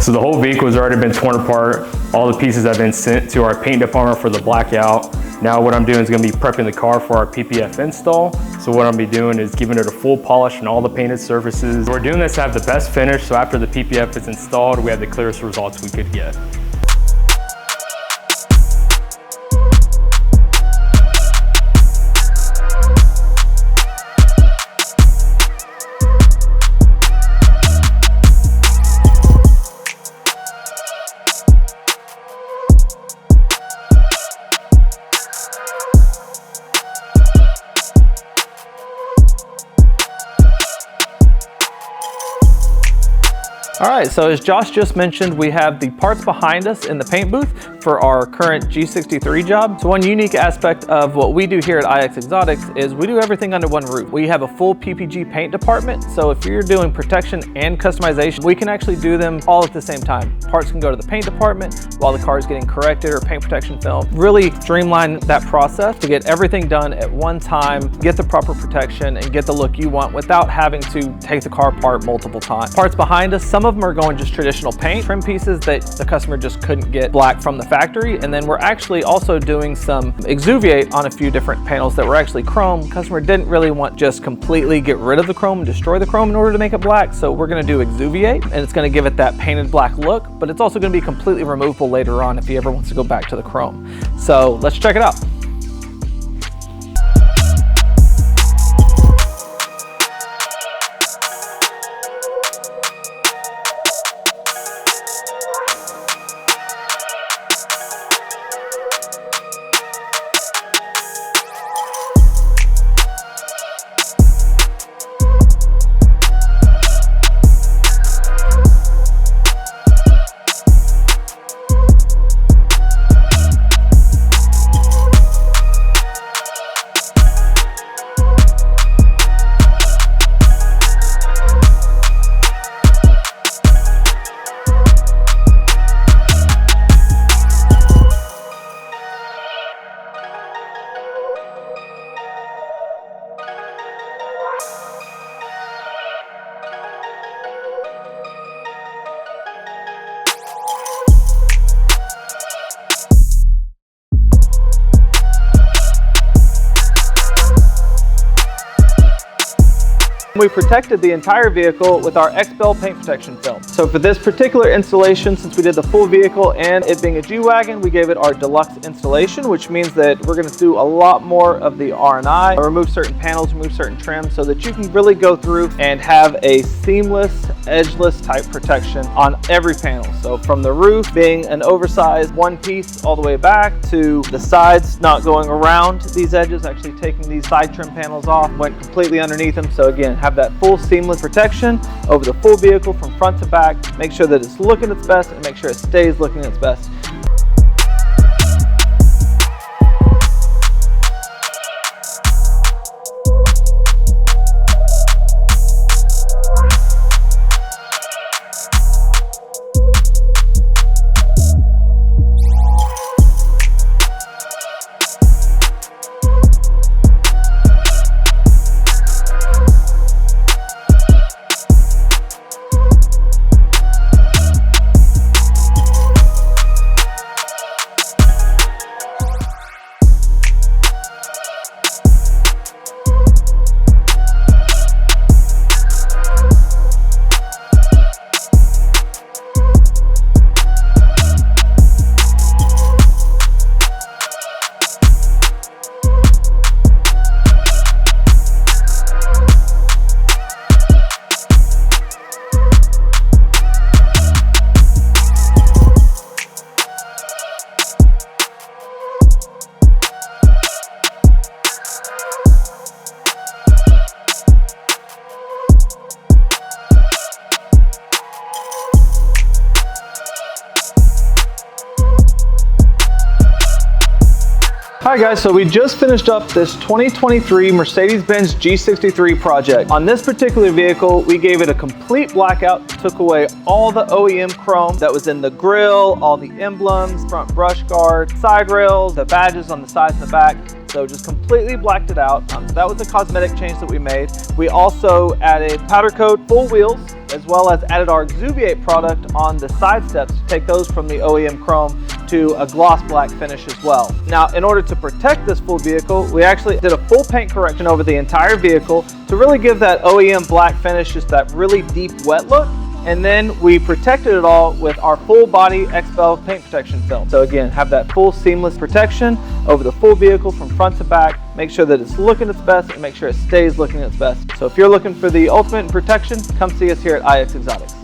So the whole vehicle has already been torn apart. All the pieces have been sent to our paint department for the blackout. Now what I'm doing is going to be prepping the car for our PPF install. So what I'm going to be doing is giving it a full polish on all the painted surfaces. We're doing this to have the best finish, so after the PPF is installed, we have the clearest results we could get. All right, so as Josh just mentioned, we have the parts behind us in the paint booth for our current G63 job. So one unique aspect of what we do here at IXEXOTICS is we do everything under one roof. We have a full PPG paint department, so if you're doing protection and customization, we can actually do them all at the same time. Parts can go to the paint department while the car is getting corrected or paint protection film. Really streamline that process to get everything done at one time, get the proper protection, and get the look you want without having to take the car apart multiple times. Parts behind us, some of them are going just traditional paint, trim pieces that the customer just couldn't get black from the factory, and then we're actually also doing some IXuviate on a few different panels that were actually chrome. Customer didn't really want just completely get rid of the chrome and destroy the chrome in order to make it black, so we're going to do IXuviate, and it's going to give it that painted black look, but it's also going to be completely removable later on if he ever wants to go back to the chrome. So let's check it out. We protected the entire vehicle with our XPEL paint protection film. So for this particular installation, since we did the full vehicle and it being a G-Wagon, we gave it our deluxe installation, which means that we're going to do a lot more of the R&I, remove certain panels, remove certain trims, so that you can really go through and have a seamless, edgeless type protection on every panel. So from the roof being an oversized one piece all the way back to the sides not going around these edges, actually taking these side trim panels off, went completely underneath them. So again, have that full seamless protection over the full vehicle from front to back. Make sure that it's looking its best and make sure it stays looking its best. Hi guys, so we just finished up this 2023 Mercedes-Benz G63 project. On this particular vehicle, we gave it a complete blackout, took away all the OEM chrome that was in the grille, all the emblems, front brush guard, side rails, the badges on the sides and the back. So just completely blacked it out. That was a cosmetic change that we made. We also added powder coat full wheels, as well as added our IXuviate product on the side steps to take those from the OEM chrome to a gloss black finish as well. Now, in order to protect this full vehicle, we actually did a full paint correction over the entire vehicle to really give that OEM black finish just that really deep wet look. And then we protected it all with our full body XPEL paint protection film. So again, have that full seamless protection over the full vehicle from front to back. Make sure that it's looking its best and make sure it stays looking its best. So if you're looking for the ultimate in protection, come see us here at IXEXOTICS.